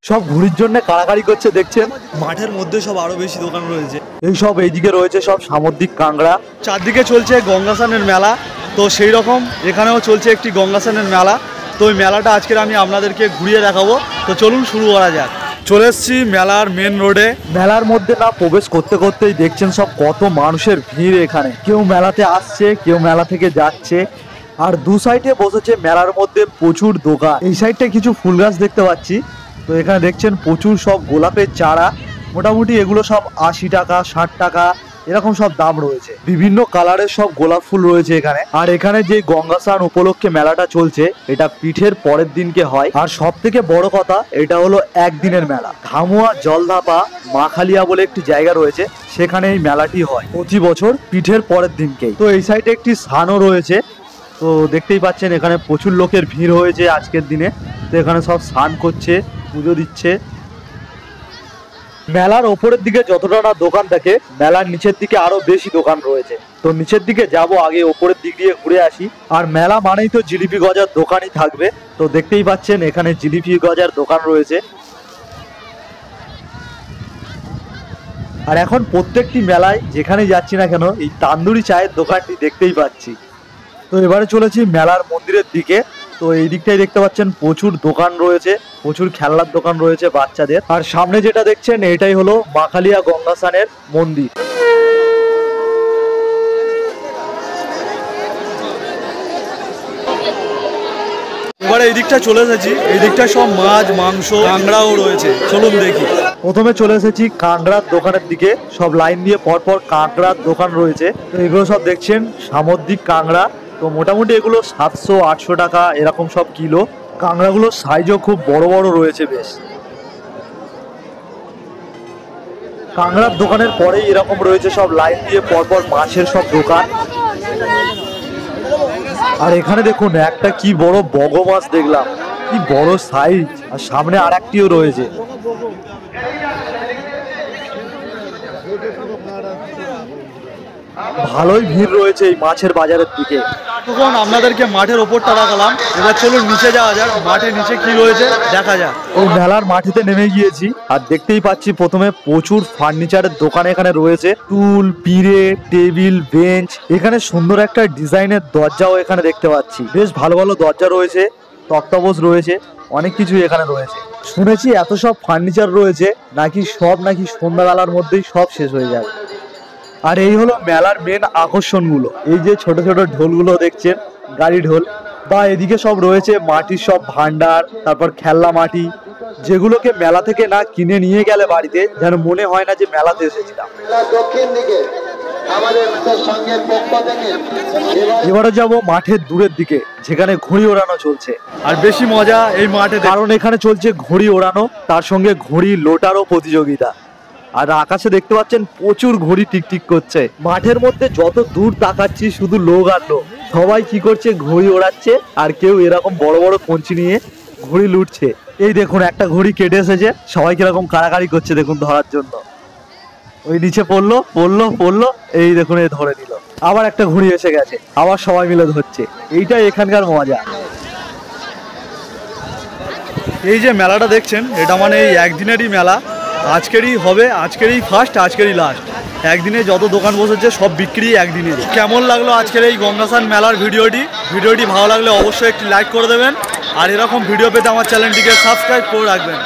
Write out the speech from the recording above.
সব ঘুড়ির জন্য কাড়াকাড়ি করছে দেখছেন। মাঠের মধ্যে সব আরো বেশি দোকান রয়েছে। এই সব এইদিকে রয়েছে সব সামুদ্রিক কাঁকড়া। চারদিকে চলছে গঙ্গাসানের মেলা, তো সেই রকম এখানেও চলছে একটি গঙ্গাসানের মেলা। তো ওই মেলাটা আজকে আমি আপনাদেরকে ঘুরিয়ে দেখাবো। তো চলুন শুরু করা যাক। চলে এসেছি মেলার মেন রোডে। মেলার মধ্যে না প্রবেশ করতে করতেই দেখছেন সব কত মানুষের ভিড়। এখানে কেউ মেলাতে আসছে, কেউ মেলা থেকে যাচ্ছে। আর দু সাইডে বসেছে মেলার মধ্যে প্রচুর দোকান। এই সাইডটা কিছু ফুল গাছ দেখতে পাচ্ছি। তো এখানে দেখছেন প্রচুর সব গোলাপের চারা। মোটামুটি এগুলো সব 80 টাকা 60 টাকা এরকম সব দাম রয়েছে। বিভিন্ন কালারের সব গোলাপ ফুল রয়েছে এখানে। আর এখানে যে গঙ্গাস্নান উপলক্ষে মেলাটা চলছে, এটা পিঠের পরের দিনকে হয়। আর সব থেকে বড় কথা, এটা হলো একদিনের মেলা। ধামুয়া জলধাপা মাখালিয়া বলে একটি জায়গা রয়েছে, সেখানে এই মেলাটি হয় প্রতি বছর পিঠের পরের দিনকেই। তো এই সাইডে একটি স্থানও রয়েছে। তো দেখতেই পাচ্ছেন এখানে প্রচুর লোকের ভিড় হয়েছে আজকের দিনে। তো এখানে সব স্নান করছে, পুজো দিচ্ছে। মেলার ওপরের দিকে যতটা না দোকান থাকে, মেলার নিচের দিকে আরো বেশি দোকান রয়েছে। তো নিচের দিকে যাব, আগে ওপরের দিক দিয়ে ঘুরে আসি। আর মেলা মানেই তো জিলিপি গজার দোকানই থাকবে। তো দেখতেই পাচ্ছেন এখানে জিলিপি গজার দোকান রয়েছে। আর এখন প্রত্যেকটি মেলায় যেখানে যাচ্ছি না কেন, এই তান্দুরি চায়ের দোকানটি দেখতেই পাচ্ছি। তো এবারে চলেছি মেলার মন্দিরের দিকে। তো এই দিকটাই দেখতে পাচ্ছেন প্রচুর দোকান রয়েছে, প্রচুর খেলনার দোকান রয়েছে বাচ্চাদের। আর সামনে যেটা দেখছেন এটাই হলো মাখালিয়া গঙ্গাস্নানের মন্দির। এবারে এই দিকটা চলে এসেছি। এই দিকটা সব মাছ, মাংস, কাঁকড়াও রয়েছে। চলুন দেখি। প্রথমে চলে এসেছি কাঁকড়ার দোকানের দিকে। সব লাইন দিয়ে পরপর কাঁকড়ার দোকান রয়েছে। তো এগুলো সব দেখছেন সামুদ্রিক কাঁকড়া। তো মোটামুটি এগুলো 700-800 টাকা এরকম সব কিলো। কাঁকড়াগুলোর সাইজও খুব বড় বড় রয়েছে বেশ। কাঁকড়ার দোকানের পরেই এরকম রয়েছে সব লাইন দিয়ে পরপর মাছের সব দোকান। আর এখানে দেখুন একটা কি বড় বগ মাছ দেখলাম, কি বড় সাইজ। আর সামনে আর একটিও রয়েছে। ভালোই ভিড় রয়েছে এই মাছের বাজারের দিকে। তখন আপনাদেরকে মাঠের ওপরটা দেখালাম। এবার চলুন নিচে যাওয়া যাক, মাঠের নিচে কি রয়েছে দেখা যাক। ওই মেলার মাঠেতে নেমে গিয়েছি। আর দেখতেই পাচ্ছি প্রথমে প্রচুর ফার্নিচারের দোকান এখানে রয়েছে। টুল, পিঁড়ে, টেবিল, বেঞ্চ। এখানে সুন্দর একটা ডিজাইনের দরজাও এখানে দেখতে পাচ্ছি। বেশ ভালো ভালো দরজা রয়েছে, তক্তাপোষ রয়েছে, অনেক কিছু এখানে রয়েছে। শুনেছি এত সব ফার্নিচার রয়েছে নাকি সন্ধ্যাবেলার মধ্যেই সব শেষ হয়ে যাবে। আর এই হলো মেলার মেন আকর্ষণগুলো। এই যে ছোট ছোট ঢোলগুলো দেখছেন, গাড়ি ঢোল। বা এদিকে সব রয়েছে মাটির সব ভান্ডার, তারপর খেলনা মাটি, যেগুলোকে মেলা থেকে না কিনে নিয়ে গেলে বাড়িতে যেন মনে হয় না যে মেলাতে এসেছিলাম। এবারে যাব মাঠের দূরের দিকে, যেখানে ঘুড়ি ওড়ানো চলছে। আর বেশি মজা এই মাঠে, কারণ এখানে চলছে ঘুড়ি ওড়ানো, তার সঙ্গে ঘুড়ি লোটারও প্রতিযোগিতা। আর আকাশে দেখতে পাচ্ছেন প্রচুর ঘুড়ি টিকটিক করছে। মাঠের মধ্যে যত দূর তাকাচ্ছি শুধু লোক আর লোক। সবাই কি করছে, ঘুড়ি ওড়াচ্ছে। আর কেউ এরকম বড় বড় কঞ্চি নিয়ে ঘুড়ি লুটছে। এই দেখুন একটা ঘুড়ি কেটে এসেছে, সবাই কিরকম কাড়াকাড়ি করছে দেখুন ধরার জন্য। ওই নিচে পড়লো পড়লো পড়লো, এই দেখুন এই ধরে নিল। আবার একটা ঘুড়ি এসে গেছে, আবার সবাই মিলে ধরছে। এইটাই এখানকার মজা। এই যে মেলাটা দেখছেন, এটা মানে এই একদিনেরই মেলা। আজকেরই হবে, আজকেরই ফার্স্ট, আজকেরই লাস্ট। একদিনে যত দোকান বসেছে সব বিক্রি একদিনে। কেমন লাগলো আজকের এই গঙ্গাসান মেলার ভিডিওটি ভালো লাগলে অবশ্যই একটি লাইক করে দেবেন। আর এরকম ভিডিও পেতে আমার চ্যানেলটিকে সাবস্ক্রাইব করে রাখবেন।